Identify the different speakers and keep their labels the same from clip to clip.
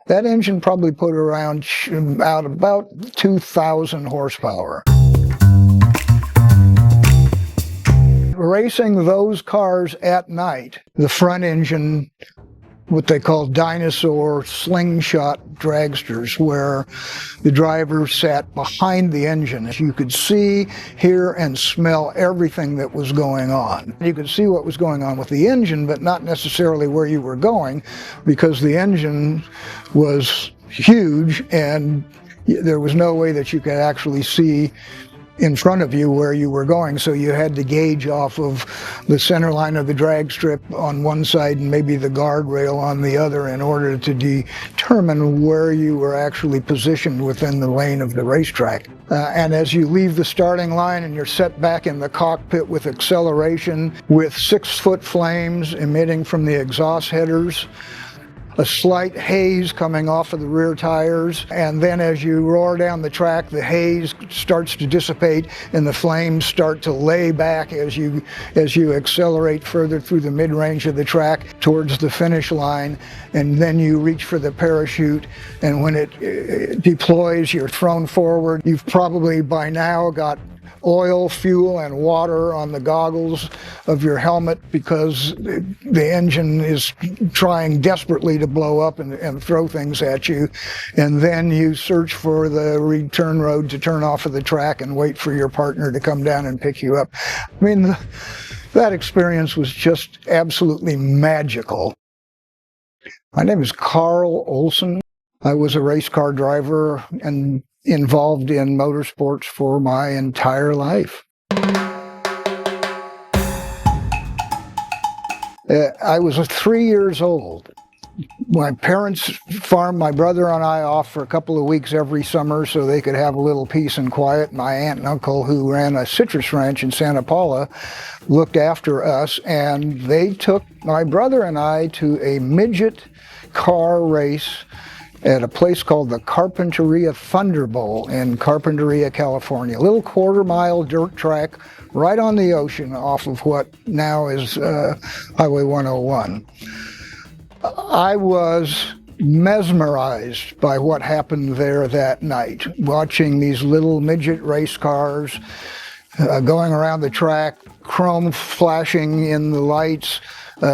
Speaker 1: That engine probably put around out about 2,000 horsepower. Racing those cars at night, the front engine, what they call dinosaur slingshot dragsters, where the driver sat behind the engine. You could see, hear, and smell everything that was going on. You could see what was going on with the engine, but not necessarily where you were going, because the engine was huge and there was no way that you could actually see in front of you where you were going, so you had to gauge off of the center line of the drag strip on one side and maybe the guardrail on the other in order to determine where you were actually positioned within the lane of the racetrack. And as you leave the starting line and you're set back in the cockpit with acceleration, with 6-foot flames emitting from the exhaust headers, a slight haze coming off of the rear tires, and then as you roar down the track, the haze starts to dissipate and the flames start to lay back as you accelerate further through the mid-range of the track towards the finish line, and then you reach for the parachute, and when it deploys, you're thrown forward. You've probably by now got oil, fuel, and water on the goggles of your helmet because the engine is trying desperately to blow up and throw things at you. And then you search for the return road to turn off of the track and wait for your partner to come down and pick you up. I mean, that experience was just absolutely magical. My name is Carl Olson. I was a race car driver and involved in motorsports for my entire life. I was 3 years old. My parents farmed my brother and I off for a couple of weeks every summer so they could have a little peace and quiet. My aunt and uncle, who ran a citrus ranch in Santa Paula, looked after us, and they took my brother and I to a midget car race at a place called the Carpinteria Thunder Bowl in Carpinteria, California. A little quarter-mile dirt track right on the ocean off of what now is Highway 101. I was mesmerized by what happened there that night, watching these little midget race cars going around the track, chrome flashing in the lights,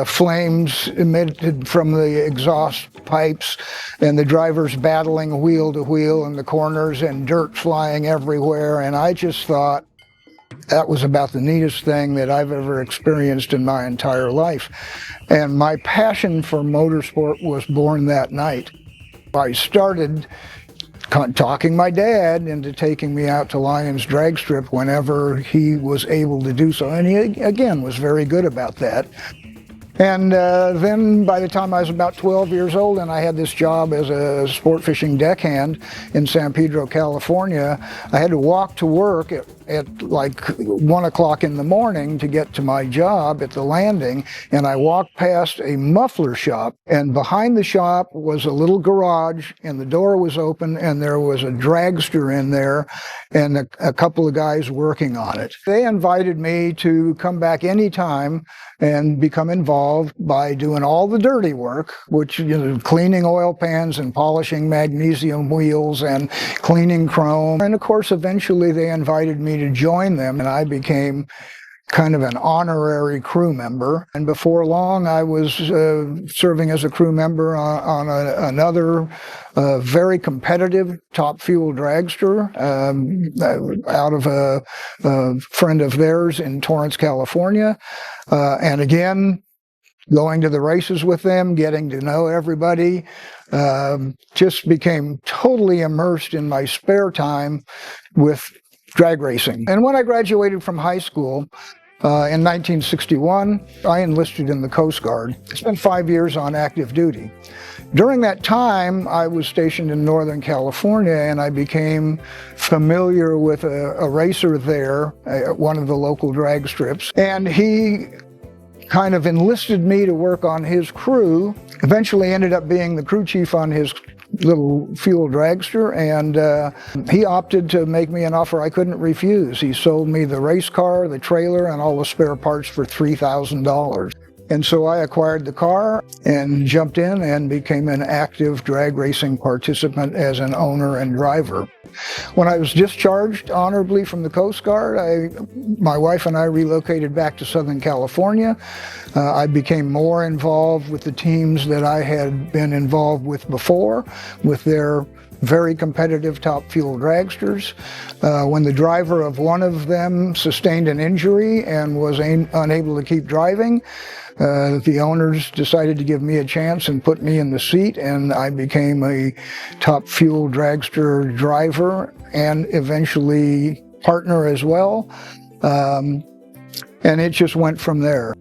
Speaker 1: flames emitted from the exhaust pipes, and the drivers battling wheel to wheel in the corners and dirt flying everywhere. And I just thought that was about the neatest thing that I've ever experienced in my entire life. And my passion for motorsport was born that night. I started talking my dad into taking me out to Lions drag strip whenever he was able to do so. And he, again, was very good about that. And then by the time I was about 12 years old and I had this job as a sport fishing deckhand in San Pedro, California, I had to walk to work at like 1 o'clock in the morning to get to my job at the landing. And I walked past a muffler shop, and behind the shop was a little garage, and the door was open, and there was a dragster in there and a couple of guys working on it. They invited me to come back anytime and become involved by doing all the dirty work, which, you know, cleaning oil pans and polishing magnesium wheels and cleaning chrome. And of course, eventually they invited me to join them, and I became kind of an honorary crew member. And before long, I was serving as a crew member on another very competitive top fuel dragster out of a friend of theirs in Torrance, California. And again, going to the races with them, getting to know everybody, just became totally immersed in my spare time with drag racing. And when I graduated from high school in 1961, I enlisted in the Coast Guard. I spent 5 years on active duty. During that time, I was stationed in Northern California, and I became familiar with a racer there at one of the local drag strips. And he kind of enlisted me to work on his crew. Eventually ended up being the crew chief on his little fuel dragster, and he opted to make me an offer I couldn't refuse. He sold me the race car, the trailer, and all the spare parts for $3,000. And so I acquired the car and jumped in and became an active drag racing participant as an owner and driver. When I was discharged honorably from the Coast Guard, my wife and I relocated back to Southern California. I became more involved with the teams that I had been involved with before, with their very competitive top fuel dragsters. When the driver of one of them sustained an injury and was unable to keep driving, the owners decided to give me a chance and put me in the seat, and I became a top fuel dragster driver and eventually partner as well. And it just went from there.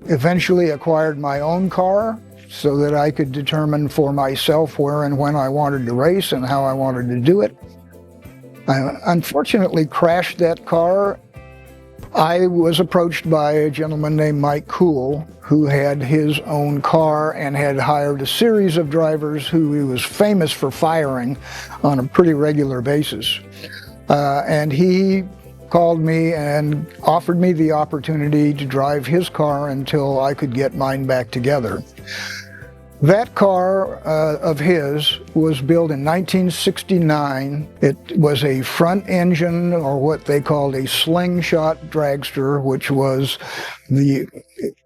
Speaker 1: Eventually acquired my own car so that I could determine for myself where and when I wanted to race and how I wanted to do it. I unfortunately crashed that car. I was approached by a gentleman named Mike Cool, who had his own car and had hired a series of drivers who he was famous for firing on a pretty regular basis. And he called me and offered me the opportunity to drive his car until I could get mine back together. That car of his was built in 1969. It was a front engine, or what they called a slingshot dragster, which was the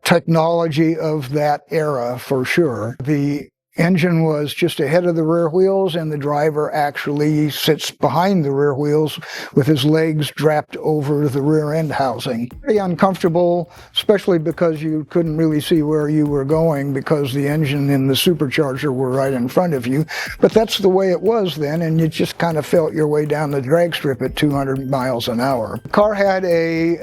Speaker 1: technology of that era for sure. The engine was just ahead of the rear wheels, and the driver actually sits behind the rear wheels with his legs draped over the rear end housing. Pretty uncomfortable, especially because you couldn't really see where you were going because the engine and the supercharger were right in front of you. But that's the way it was then, and you just kind of felt your way down the drag strip at 200 miles an hour. The car had a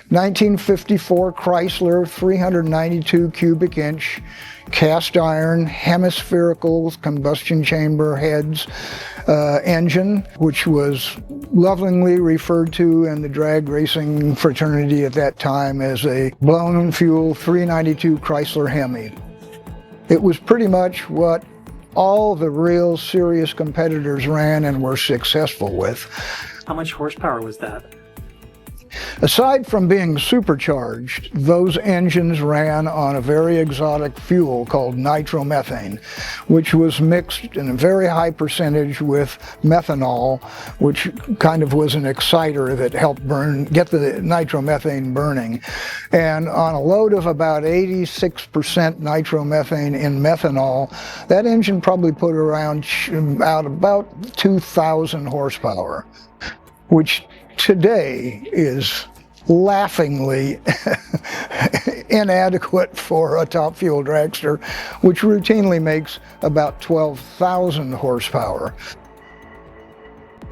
Speaker 1: 1954 Chrysler 392 cubic inch cast iron hemispherical combustion chamber heads engine, which was lovingly referred to in the drag racing fraternity at that time as a blown fuel 392 Chrysler Hemi. It was pretty much what all the real serious competitors ran and were successful with.
Speaker 2: How much horsepower was that?
Speaker 1: Aside from being supercharged, those engines ran on a very exotic fuel called nitromethane, which was mixed in a very high percentage with methanol, which kind of was an exciter that helped get the nitromethane burning. And on a load of about 86% nitromethane in methanol, that engine probably put out about 2,000 horsepower, which today is laughingly inadequate for a top fuel dragster, which routinely makes about 12,000 horsepower.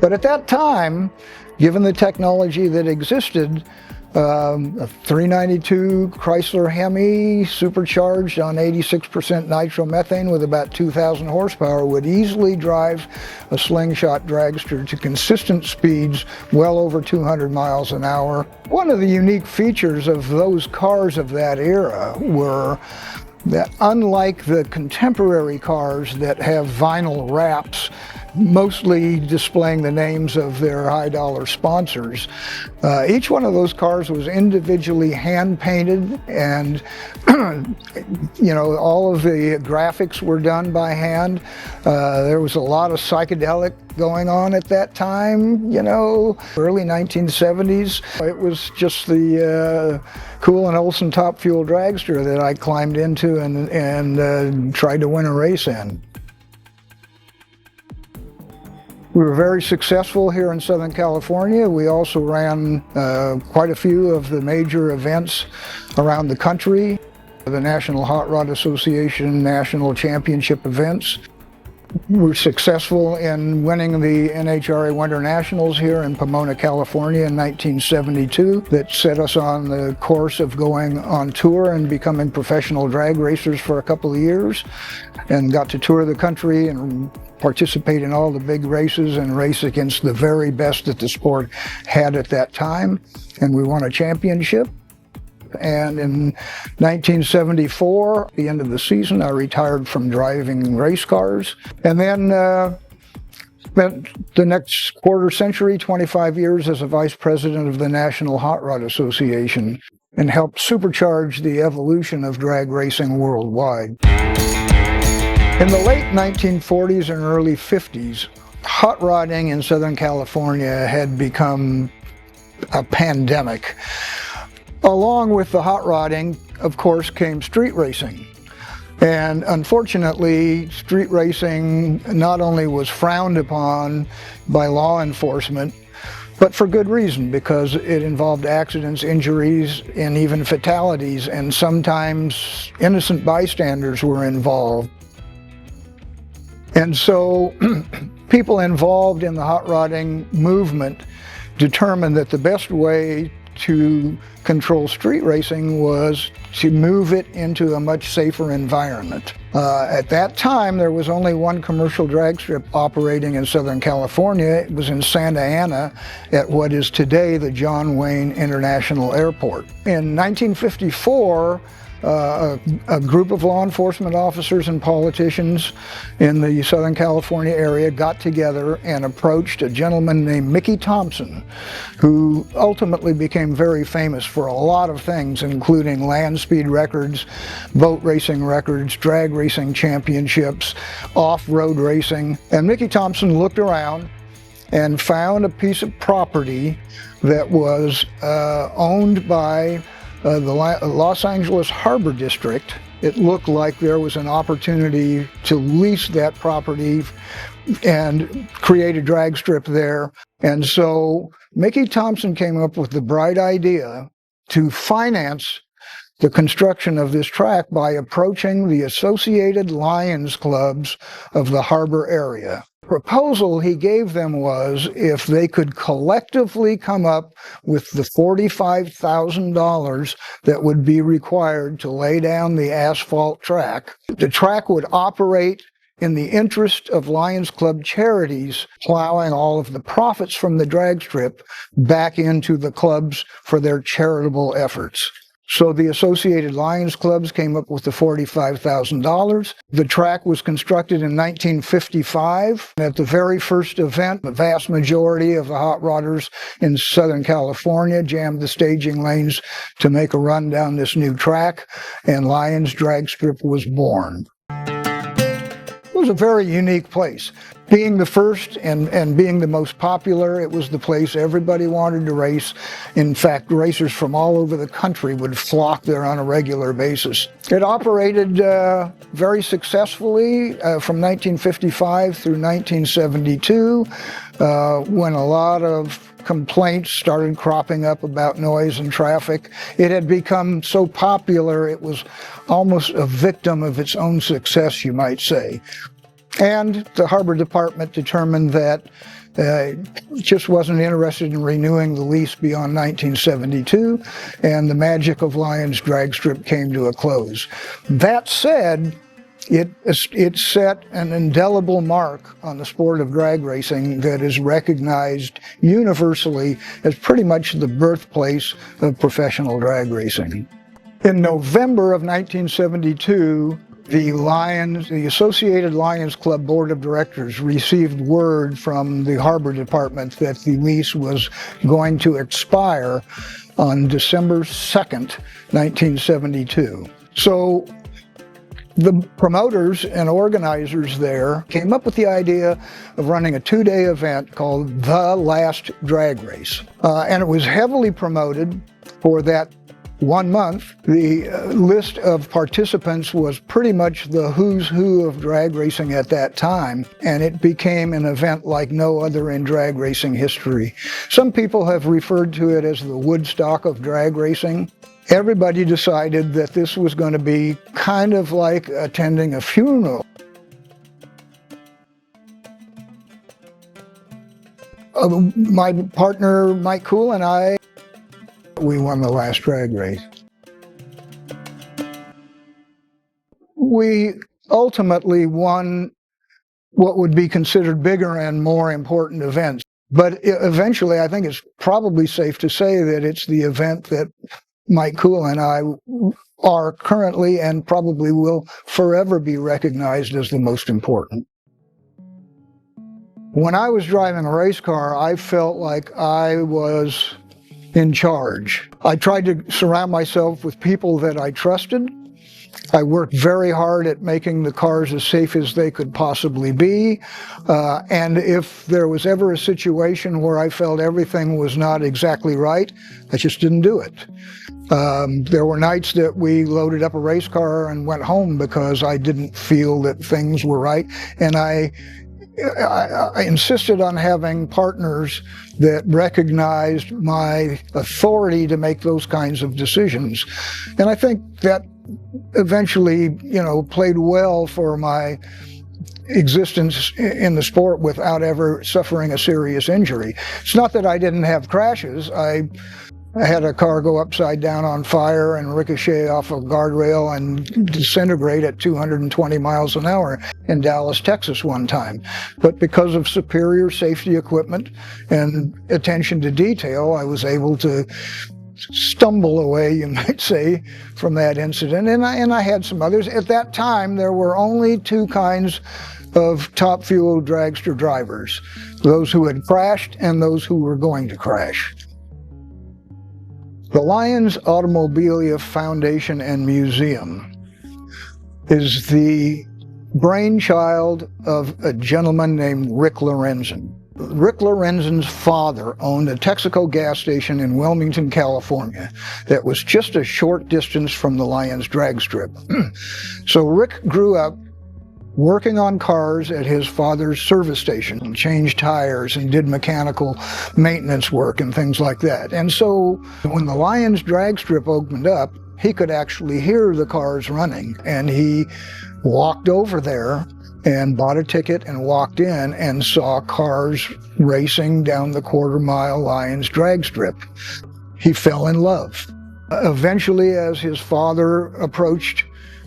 Speaker 1: But at that time, given the technology that existed, a 392 Chrysler Hemi supercharged on 86% nitromethane with about 2,000 horsepower would easily drive a slingshot dragster to consistent speeds well over 200 miles an hour. One of the unique features of those cars of that era were that, unlike the contemporary cars that have vinyl wraps mostly displaying the names of their high-dollar sponsors, each one of those cars was individually hand-painted, and all of the graphics were done by hand. There was a lot of psychedelic going on at that time, early 1970s. It was just the Cool and Olson top fuel dragster that I climbed into and tried to win a race in. We were very successful here in Southern California. We also ran quite a few of the major events around the country, the National Hot Rod Association National Championship events. We were successful in winning the NHRA Winternationals here in Pomona, California in 1972. That set us on the course of going on tour and becoming professional drag racers for a couple of years, and got to tour the country and participate in all the big races and race against the very best that the sport had at that time. And we won a championship. And in 1974, at the end of the season, I retired from driving race cars, and then spent the next quarter century, 25 years, as a vice president of the National Hot Rod Association. and helped supercharge the evolution of drag racing worldwide. In the late 1940s and early 50s, hot rodding in Southern California had become a pandemic. Along with the hot rodding, of course, came street racing. And unfortunately, street racing not only was frowned upon by law enforcement, but for good reason, because it involved accidents, injuries, and even fatalities, and sometimes innocent bystanders were involved. And so people involved in the hot rodding movement determined that the best way to control street racing was to move it into a much safer environment. At that time, there was only one commercial drag strip operating in Southern California. It was in Santa Ana at what is today the John Wayne International Airport. In 1954, a group of law enforcement officers and politicians in the Southern California area got together and approached a gentleman named Mickey Thompson, who ultimately became very famous for a lot of things, including land speed records, boat racing records, drag racing championships, off-road racing. And Mickey Thompson looked around and found a piece of property that was owned by the Los Angeles Harbor District. It looked like there was an opportunity to lease that property and create a drag strip there. And so Mickey Thompson came up with the bright idea to finance the construction of this track by approaching the Associated Lions clubs of the harbor area. The proposal he gave them was if they could collectively come up with the $45,000 that would be required to lay down the asphalt track, the track would operate in the interest of Lions Club charities, plowing all of the profits from the drag strip back into the clubs for their charitable efforts. So the Associated Lions Clubs came up with the $45,000. The track was constructed in 1955. At the very first event, the vast majority of the hot rodders in Southern California jammed the staging lanes to make a run down this new track, and Lions Drag Strip was born. It was a very unique place. Being the first and being the most popular, it was the place everybody wanted to race. In fact, racers from all over the country would flock there on a regular basis. It operated very successfully from 1955 through 1972, when a lot of complaints started cropping up about noise and traffic. It had become so popular, it was almost a victim of its own success, you might say. And the Harbor Department determined that it just wasn't interested in renewing the lease beyond 1972, and the magic of Lions Drag Strip came to a close. That said, it set an indelible mark on the sport of drag racing that is recognized universally as pretty much the birthplace of professional drag racing. In November of 1972, the Associated Lions Club Board of Directors received word from the Harbor Department that the lease was going to expire on December 2nd, 1972. So the promoters and organizers there came up with the idea of running a two-day event called The Last Drag Race. And it was heavily promoted for that 1 month. The list of participants was pretty much the who's who of drag racing at that time, and it became an event like no other in drag racing history. Some people have referred to it as the Woodstock of drag racing. Everybody decided that this was going to be kind of like attending a funeral. My partner Mike Cool and I, we won the last drag race. We ultimately won what would be considered bigger and more important events. But eventually, I think it's probably safe to say that it's the event that Mike Cool and I are currently and probably will forever be recognized as the most important. When I was driving a race car, I felt like I was in charge. I tried to surround myself with people that I trusted. I worked very hard at making the cars as safe as they could possibly be. And if there was ever a situation where I felt everything was not exactly right, I just didn't do it. There were nights that we loaded up a race car and went home because I didn't feel that things were right. And I insisted on having partners that recognized my authority to make those kinds of decisions. And I think that eventually, played well for my existence in the sport without ever suffering a serious injury. It's not that I didn't have crashes. I had a car go upside down on fire and ricochet off a guardrail and disintegrate at 220 miles an hour in Dallas, Texas one time. But because of superior safety equipment and attention to detail, I was able to stumble away, you might say, from that incident. And I had some others. At that time, there were only two kinds of top fuel dragster drivers: those who had crashed and those who were going to crash. The Lions Automobilia Foundation and Museum is the brainchild of a gentleman named Rick Lorenzen. Rick Lorenzen's father owned a Texaco gas station in Wilmington, California, that was just a short distance from the Lions drag strip. So Rick grew up working on cars at his father's service station and changed tires and did mechanical maintenance work and things like that. And so when the Lions drag strip opened up, he could actually hear the cars running. And he walked over there and bought a ticket and walked in and saw cars racing down the quarter-mile Lions drag strip. He fell in love. Eventually, as his father approached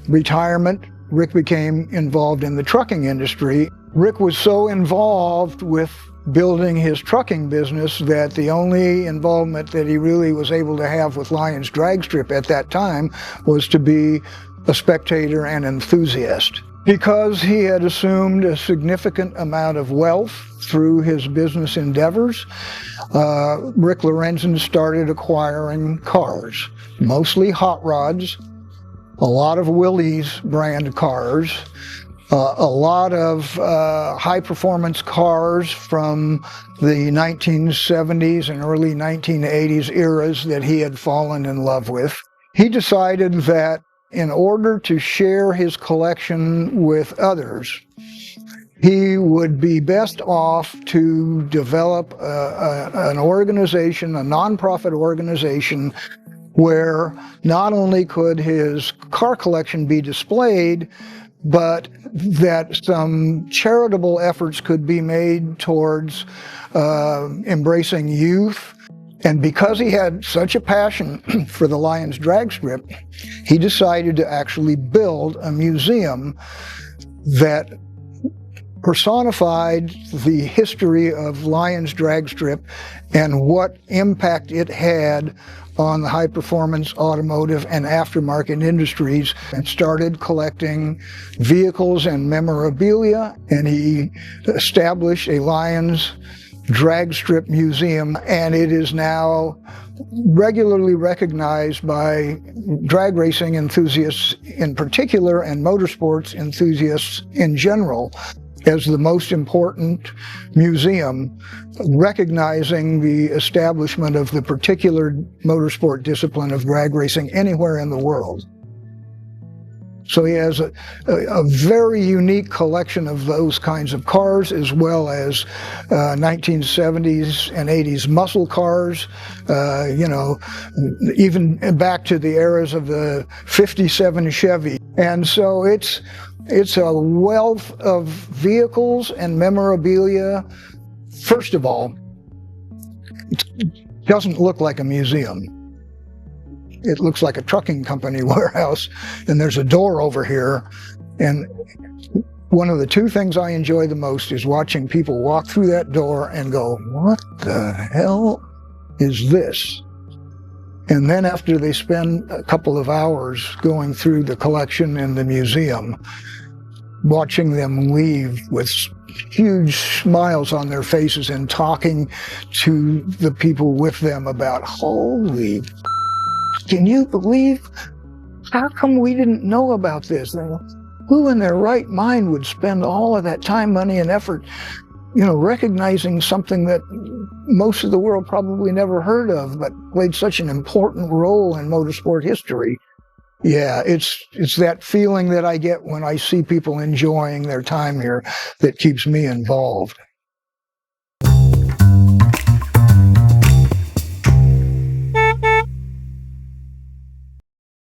Speaker 1: retirement, Rick became involved in the trucking industry. Rick was so involved with building his trucking business that the only involvement that he really was able to have with Lions drag strip at that time was to be a spectator and enthusiast. Because he had assumed a significant amount of wealth through his business endeavors, Rick Lorenzen started acquiring cars, mostly hot rods, a lot of Willys brand cars, a lot of high-performance cars from the 1970s and early 1980s eras that he had fallen in love with. He decided that in order to share his collection with others, he would be best off to develop an organization, a nonprofit organization, where not only could his car collection be displayed, but that some charitable efforts could be made towards embracing youth. And because he had such a passion for the Lions drag strip, he decided to actually build a museum that personified the history of Lions drag strip and what impact it had on the high-performance automotive and aftermarket industries, and started collecting vehicles and memorabilia. And he established a Lions drag strip museum, and it is now regularly recognized by drag racing enthusiasts in particular and motorsports enthusiasts in general as the most important museum, recognizing the establishment of the particular motorsport discipline of drag racing anywhere in the world. So he has a very unique collection of those kinds of cars, as well as 1970s and 80s muscle cars, even back to the eras of the 57 Chevy. And so it's a wealth of vehicles and memorabilia. First of all, it doesn't look like a museum. It looks like a trucking company warehouse, and there's a door over here. And one of the two things I enjoy the most is watching people walk through that door and go, "What the hell is this?" And then after they spend a couple of hours going through the collection in the museum, watching them leave with huge smiles on their faces and talking to the people with them about, holy, can you believe, how come we didn't know about this? Who in their right mind would spend all of that time, money, and effort, recognizing something that most of the world probably never heard of, but played such an important role in motorsport history? Yeah, it's that feeling that I get when I see people enjoying their time here that keeps me involved.